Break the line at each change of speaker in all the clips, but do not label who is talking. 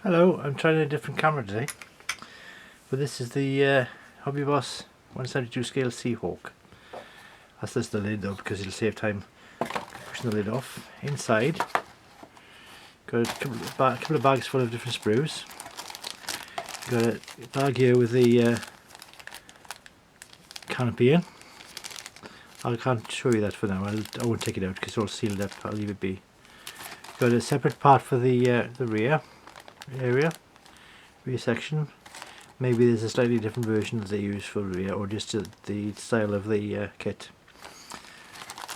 Hello, I'm trying a different camera today, but this is the Hobby Boss 172 scale Sea Hawk. That's just the lid though, because it'll save time pushing the lid off. Inside, got a couple of bags full of different sprues. Got a bag here with the canopy in. I can't show you that for now. I won't take it out because it's all sealed up. I'll leave it be. Got a separate part for the rear area, rear section. Maybe there's a slightly different version that they use for rear, or just the style of the kit.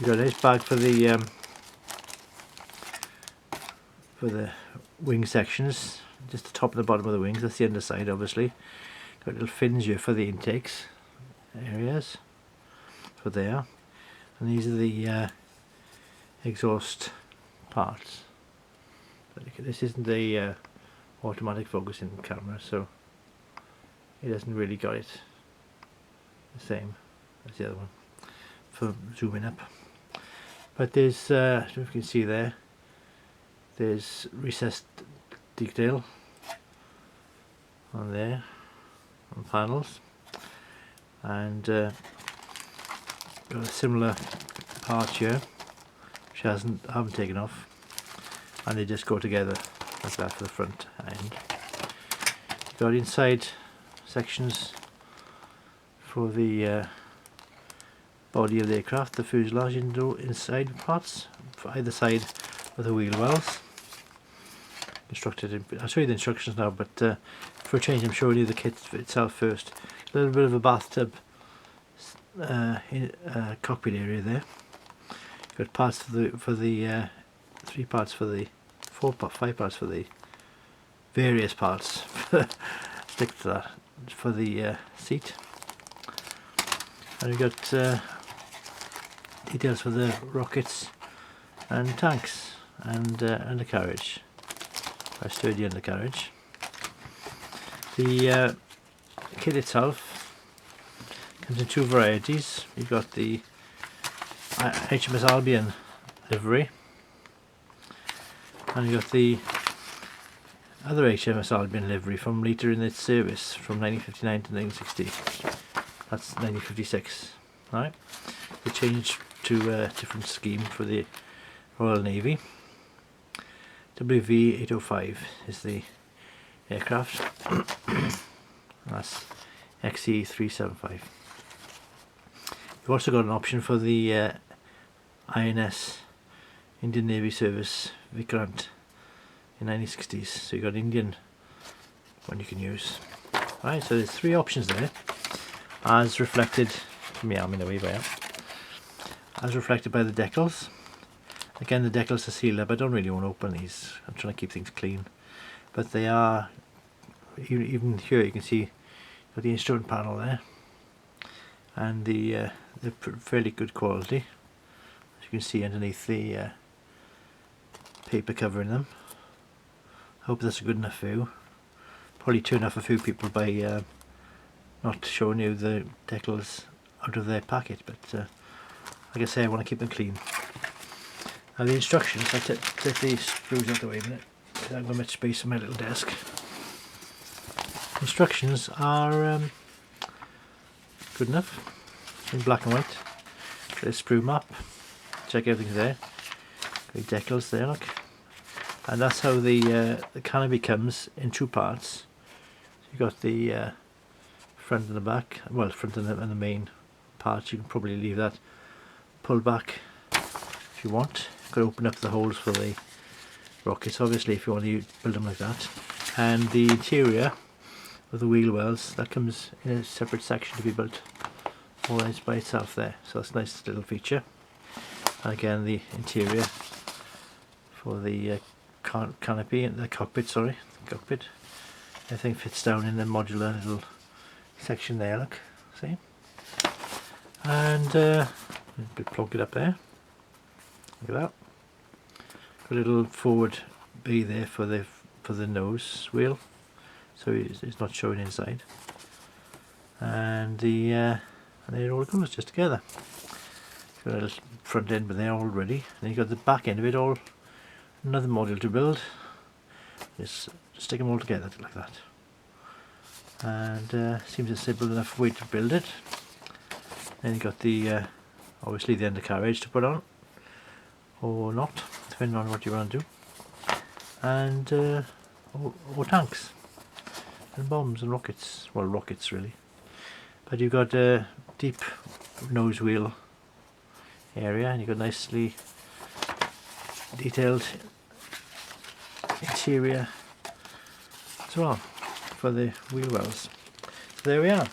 You've got a nice bag for the wing sections, just the top and the bottom of the wings. That's the underside, obviously. Got little fins here for the intakes areas for there, and these are the exhaust parts. But this isn't the automatic focusing camera, so it hasn't really got it the same as the other one for zooming up. But there's, I don't know if you can see there's recessed detail on there, on panels, and got a similar part here which I haven't taken off, and they just go together like that for the front end. Got inside sections for the body of the aircraft, the fuselage inside parts for either side of the wheel wells. I'll show you the instructions now, but for a change I'm showing you the kit itself first. A little bit of a bathtub cockpit area there. Got parts for the 3 parts for the 5 parts for the various parts. Stick to that for the seat, and we've got details for the rockets and tanks and undercarriage. A sturdy undercarriage. The kit itself comes in 2 varieties. You've got the HMS Albion livery, and you've got the other HMS Albion livery from later in its service, from 1959 to 1960. That's 1956. Right? They changed to a different scheme for the Royal Navy. WV-805 is the aircraft. That's XE375. You've also got an option for the INS, Indian Navy Service Vikrant, in 1960s. So you've got Indian one you can use. Right, so there's 3 options there, as reflected from the arm in the way by as reflected by the decals. Again, the decals are sealed up. I don't really want to open these. I'm trying to keep things clean, but they are, even here you can see got the instrument panel there, and they're fairly good quality, as you can see underneath the paper covering them. I hope that's a good enough view. Probably turn off a few people by not showing you the decals out of their packet, but like I say, I want to keep them clean. Now the instructions, I'll take these screws out the way a minute, because I haven't got much space on my little desk. Instructions are good enough, in black and white. There's a sprue map, check everything's there. Got the decals there, look. And that's how the canopy comes in 2 parts. So you've got the front and the back, well, front and the main part. You can probably leave that pulled back if you want. You could open up the holes for the rockets, obviously, if you want to build them like that. And the interior of the wheel wells, that comes in a separate section to be built all by itself there. So that's a nice little feature. And again, the interior for the canopy and the cockpit, everything fits down in the modular little section there, look, see? And plonk it up there, look at that. Got a little forward bay there for the nose wheel, so it's not showing inside. And there it all goes, just together. Got a little front end but there already, and you got the back end of it all, another module to build. Just stick them all together like that. And seems a simple enough way to build it. Then you've got the obviously the undercarriage to put on, or not, depending on what you want to do. And or tanks and bombs and rockets. Well, rockets really. But you've got a deep nose wheel area, and you've got nicely detailed interior as well for the wheel wells. So there we are.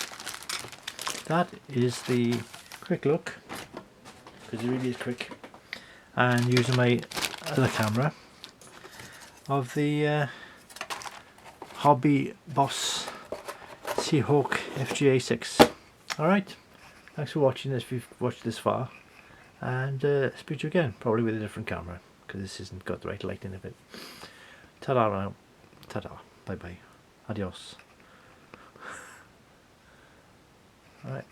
That is the quick look, because it really is quick, and using my other camera, of the Hobby Boss Sea Hawk FGA.6. Alright, thanks for watching this if you've watched this far, and speak to you again, probably with a different camera, because this hasn't got the right lighting of it. Ta-da now. Ta-da. Bye-bye. Adios. Alright.